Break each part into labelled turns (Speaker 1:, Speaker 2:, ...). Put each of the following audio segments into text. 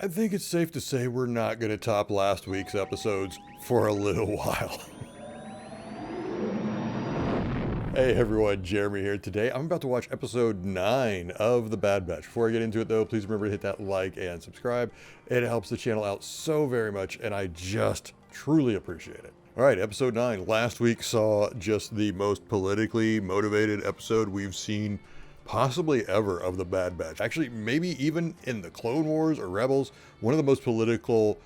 Speaker 1: I think it's safe to say we're not going to top last week's episodes for a little while. Hey everyone, Jeremy here. Today I'm about to watch episode 9 of The Bad Batch. Before I get into it though, please remember to hit that like and subscribe. It helps the channel out so very much and I just truly appreciate it. Alright, episode 9. Last week saw just the most politically motivated episode we've seen possibly ever of The Bad Batch. Actually, maybe even in the Clone Wars or Rebels, one of the most political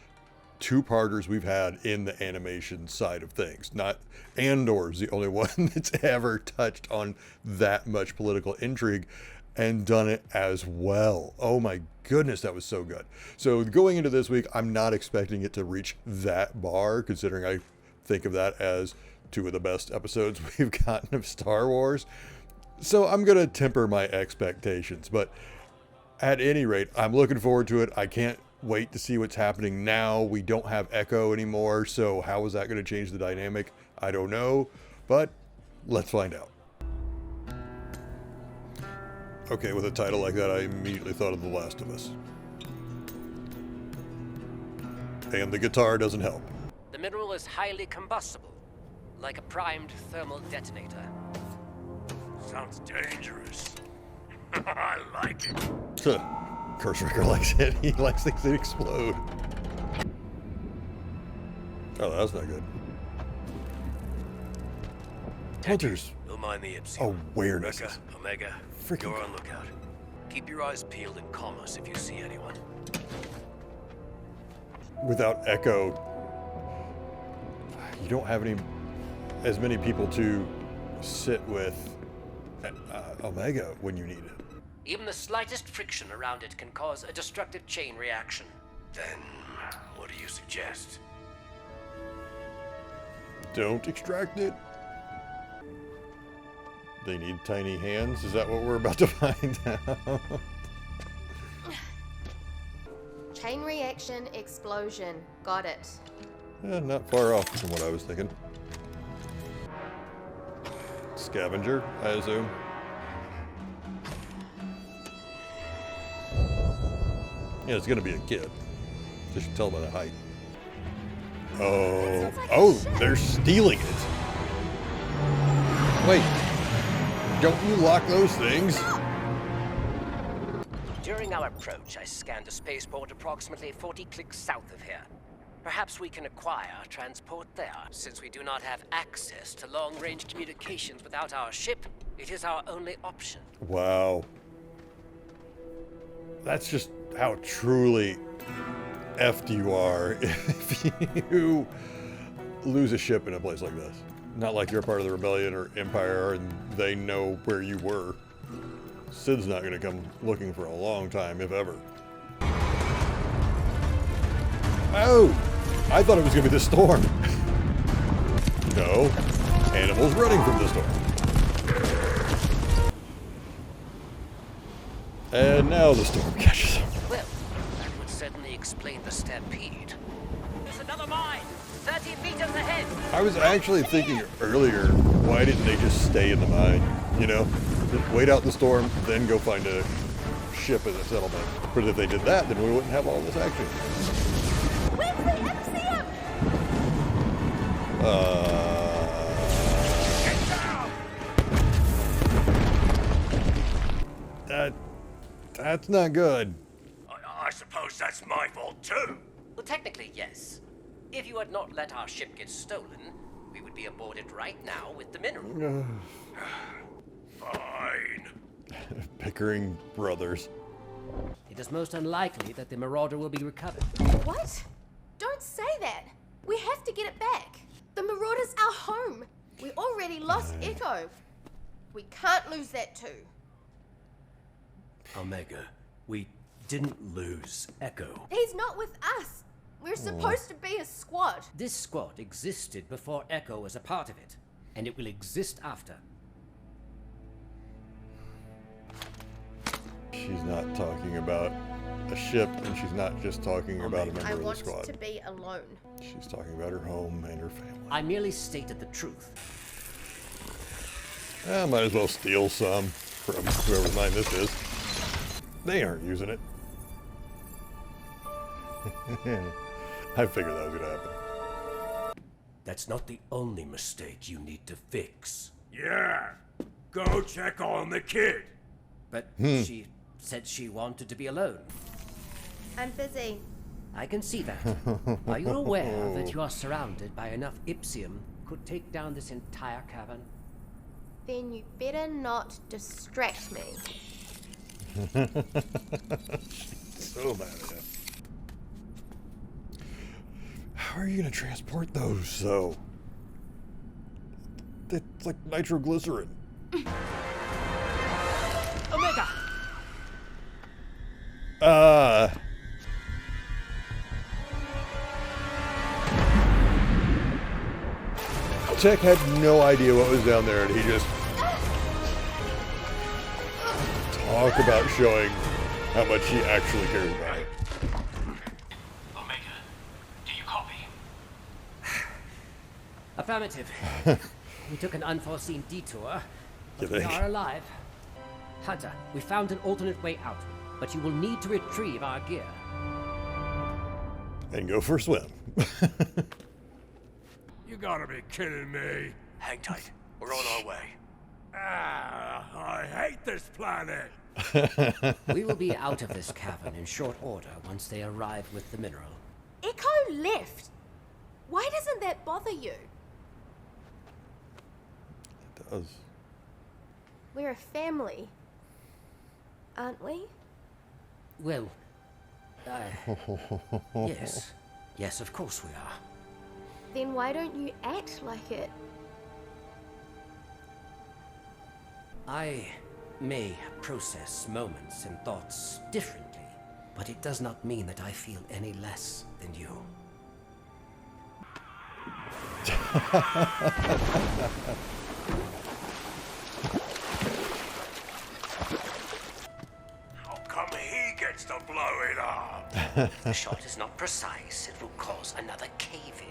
Speaker 1: two-parters we've had in the animation side of things. Not Andor's the only one that's ever touched on that much political intrigue and done it as well. Oh my goodness, that was so good. So going into this week, I'm not expecting it to reach that bar, considering I think of that as two of the best episodes we've gotten of Star Wars. So I'm going to temper my expectations, but at any rate, I'm looking forward to it. I can't wait to see what's happening now. We don't have Echo anymore, so how is that going to change the dynamic? I don't know, but let's find out. Okay, with a title like that, I immediately thought of The Last of Us. And the guitar doesn't help.
Speaker 2: The mineral is highly combustible, like a primed thermal detonator.
Speaker 3: Sounds dangerous. I like it.
Speaker 1: Curse Wrecker likes it. He likes things that explode. Oh, that's not good. Hunters.
Speaker 3: You'll mind the Ipsy.
Speaker 1: Awareness.
Speaker 3: Omega,
Speaker 1: Freaking
Speaker 3: you're on lookout. Keep your eyes peeled and call us if you see anyone.
Speaker 1: Without Echo, you don't have as many people to sit with Omega when you need it.
Speaker 2: Even the slightest friction around it can cause a destructive chain reaction.
Speaker 3: Then, what do you suggest?
Speaker 1: Don't extract it. They need tiny hands? Is that what we're about to find out?
Speaker 4: Chain reaction explosion. Got it.
Speaker 1: Yeah, not far off from what I was thinking. Scavenger, I assume. Yeah, it's gonna be a kid. Just you tell by the height. Oh, they're stealing it. Wait, don't you lock those things?
Speaker 2: During our approach, I scanned a spaceport approximately 40 clicks south of here. Perhaps we can acquire transport there. Since we do not have access to long-range communications without our ship, it is our only option.
Speaker 1: Wow. That's just how truly effed you are if you lose a ship in a place like this. Not like you're part of the Rebellion or Empire and they know where you were. Sid's not going to come looking for a long time, if ever. Oh! I thought it was going to be the storm. No. Animals running from the storm. And now the storm catches them.
Speaker 2: Well, that would certainly explain the stampede. There's another mine! 30 meters ahead!
Speaker 1: I was actually thinking earlier, why didn't they just stay in the mine? You know? Just wait out the storm, then go find a ship in the settlement. But if they did that, then we wouldn't have all this action.
Speaker 4: Where's the MCM?
Speaker 1: That's not good.
Speaker 3: I suppose that's my fault too.
Speaker 2: Well, technically, yes. If you had not let our ship get stolen, we would be aboarded right now with the mineral.
Speaker 3: Fine.
Speaker 1: Pickering brothers.
Speaker 2: It is most unlikely that the Marauder will be recovered.
Speaker 4: What? Don't say that. We have to get it back. The Marauder's our home. We already lost Echo. We can't lose that too.
Speaker 3: Omega, we didn't lose Echo.
Speaker 4: He's not with us. We're supposed to be a squad.
Speaker 2: This squad existed before Echo was a part of it, and it will exist after.
Speaker 1: She's not talking about a ship, and she's not just talking about a
Speaker 4: I
Speaker 1: member of the
Speaker 4: want
Speaker 1: squad.
Speaker 4: to be alone.
Speaker 1: She's talking about her home and her family.
Speaker 2: I merely stated the truth.
Speaker 1: I might as well steal some from whoever's mine this is. They aren't using it. I figured that was gonna happen.
Speaker 3: That's not the only mistake you need to fix.
Speaker 5: Yeah. Go check on the kid.
Speaker 2: But she said she wanted to be alone.
Speaker 4: I'm busy.
Speaker 2: I can see that. Are you aware that you are surrounded by enough Ipsium could take down this entire cavern?
Speaker 4: Then you better not distract me.
Speaker 1: So mad at him. How are you gonna transport those, though? It's like nitroglycerin.
Speaker 2: Omega!
Speaker 1: Tech had no idea what was down there, and he just talk about showing how much he actually cares about it.
Speaker 3: Omega, do you copy?
Speaker 2: Affirmative. We took an unforeseen detour, but
Speaker 1: You
Speaker 2: we
Speaker 1: think?
Speaker 2: are alive. Hunter, we found an alternate way out, but you will need to retrieve our gear.
Speaker 1: And go for a swim.
Speaker 5: You gotta be kidding me.
Speaker 3: Hang tight. We're on our way.
Speaker 5: I hate this planet.
Speaker 2: We will be out of this cavern in short order once they arrive with the mineral.
Speaker 4: Echo left. Why doesn't that bother you?
Speaker 1: It does.
Speaker 4: We're a family, aren't we?
Speaker 2: Well, yes. Yes, of course we are.
Speaker 4: Then why don't you act like it?
Speaker 2: I may process moments and thoughts differently, but it does not mean that I feel any less than you.
Speaker 5: How come he gets to blow it up?
Speaker 2: If the shot is not precise, it will cause another cave-in.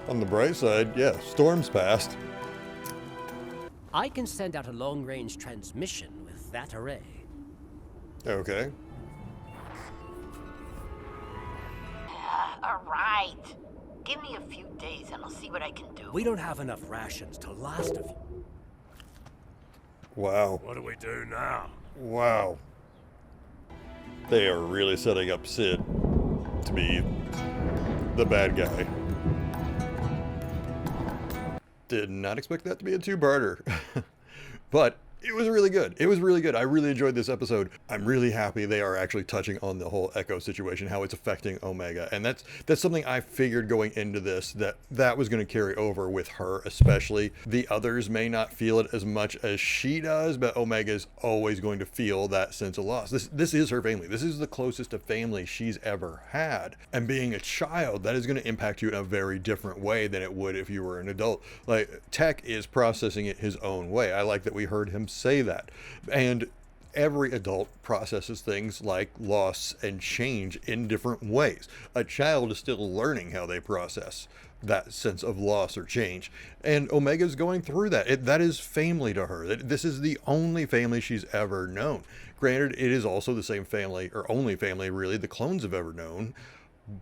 Speaker 1: On the bright side, yeah, storm's passed.
Speaker 2: I can send out a long-range transmission with that array.
Speaker 1: Okay.
Speaker 6: All right. Give me a few days and I'll see what I can do.
Speaker 2: We don't have enough rations to last a few.
Speaker 1: Wow.
Speaker 5: What do we do now?
Speaker 1: Wow. They are really setting up Sid to be the bad guy. Did not expect that to be a two-parter. But it was really good. It was really good. I really enjoyed this episode. I'm really happy they are actually touching on the whole Echo situation, how it's affecting Omega. And that's something I figured going into this, that was going to carry over with her especially. The others may not feel it as much as she does, but Omega's always going to feel that sense of loss. This is her family. This is the closest of family she's ever had. And being a child, that is going to impact you in a very different way than it would if you were an adult. Like, Tech is processing it his own way. I like that we heard him say that. And every adult processes things like loss and change in different ways. A child is still learning how they process that sense of loss or change. And Omega's going through that. That is family to her. This is the only family she's ever known. Granted, it is also the same family, or only family really, the clones have ever known.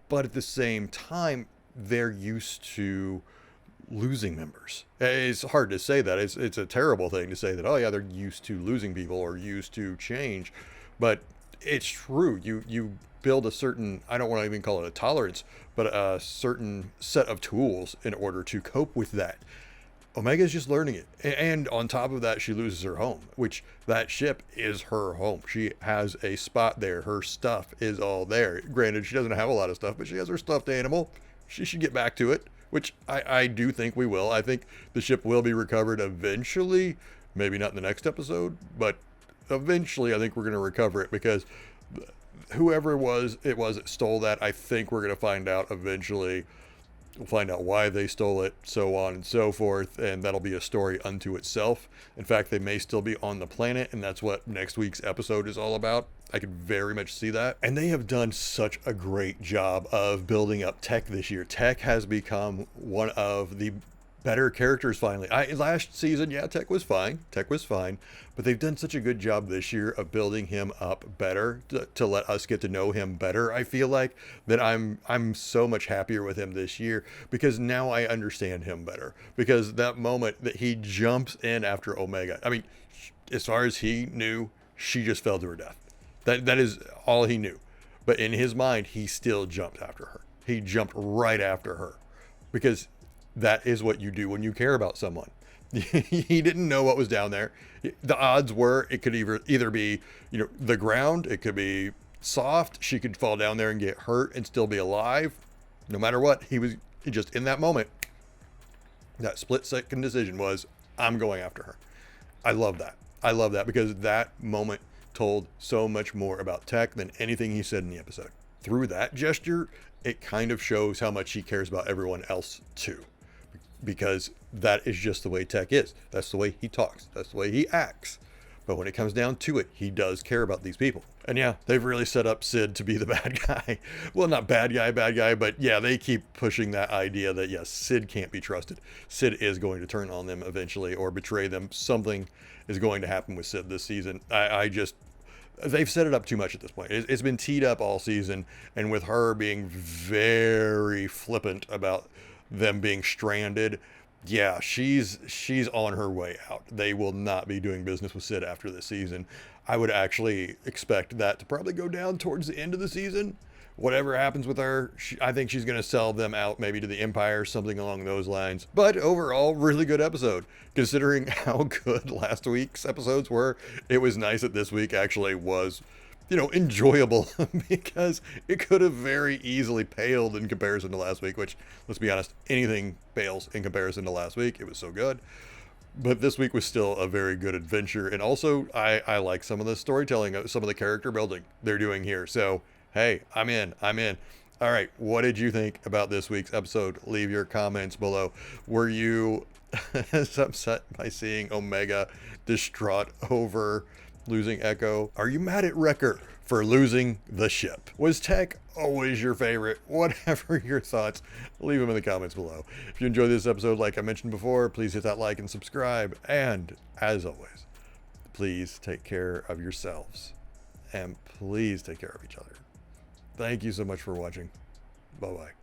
Speaker 1: But at the same time, they're used to losing members. It's hard to say that. It's a terrible thing to say that, oh yeah, they're used to losing people or used to change. But it's true. You build a certain, I don't want to even call it a tolerance, but a certain set of tools in order to cope with that. Omega's just learning it. And on top of that, she loses her home, which that ship is her home. She has a spot there. Her stuff is all there. Granted, she doesn't have a lot of stuff, but she has her stuffed animal. She should get back to it, which I do think we will. I think the ship will be recovered eventually. Maybe not in the next episode, but eventually I think we're going to recover it, because whoever it was that stole that, I think we're going to find out eventually. We'll find out why they stole it, so on and so forth, and that'll be a story unto itself. In fact, they may still be on the planet, and that's what next week's episode is all about. I could very much see that. And they have done such a great job of building up Tech this year. Tech has become one of the better characters finally. Last season, yeah, Tech was fine. But they've done such a good job this year of building him up better to let us get to know him better. I feel like that I'm so much happier with him this year because now I understand him better. Because that moment that he jumps in after Omega, I mean, as far as he knew, she just fell to her death. That is all he knew. But in his mind, he still jumped after her. He jumped right after her because that is what you do when you care about someone. He didn't know what was down there. The odds were it could either be, the ground, it could be soft. She could fall down there and get hurt and still be alive. No matter what, he was just in that moment. That split-second decision was, I'm going after her. I love that. I love that because that moment told so much more about Tech than anything he said in the episode. Through that gesture, it kind of shows how much he cares about everyone else too. Because that is just the way Tech is. That's the way he talks. That's the way he acts. But when it comes down to it, he does care about these people. And yeah, they've really set up Sid to be the bad guy. Well, not bad guy, but yeah, they keep pushing that idea that yes, Sid can't be trusted. Sid is going to turn on them eventually or betray them. Something is going to happen with Sid this season. They've set it up too much at this point. It's been teed up all season, and with her being very flippant about them being stranded, yeah, she's on her way out. They will not be doing business with Sid after this season. I would actually expect that to probably go down towards the end of the season. Whatever happens with her, I think she's going to sell them out maybe to the Empire, something along those lines. But overall, really good episode. Considering how good last week's episodes were, it was nice that this week actually was, enjoyable because it could have very easily paled in comparison to last week, which, let's be honest, anything pales in comparison to last week. It was so good. But this week was still a very good adventure. And also, I like some of the storytelling, some of the character building they're doing here. So, hey, I'm in. All right, what did you think about this week's episode? Leave your comments below. Were you as upset by seeing Omega distraught over losing Echo? Are you mad at Wrecker for losing the ship? Was Tech always your favorite? Whatever your thoughts, leave them in the comments below. If you enjoyed this episode, like I mentioned before, please hit that like and subscribe. And as always, please take care of yourselves and please take care of each other. Thank you so much for watching. Bye-bye.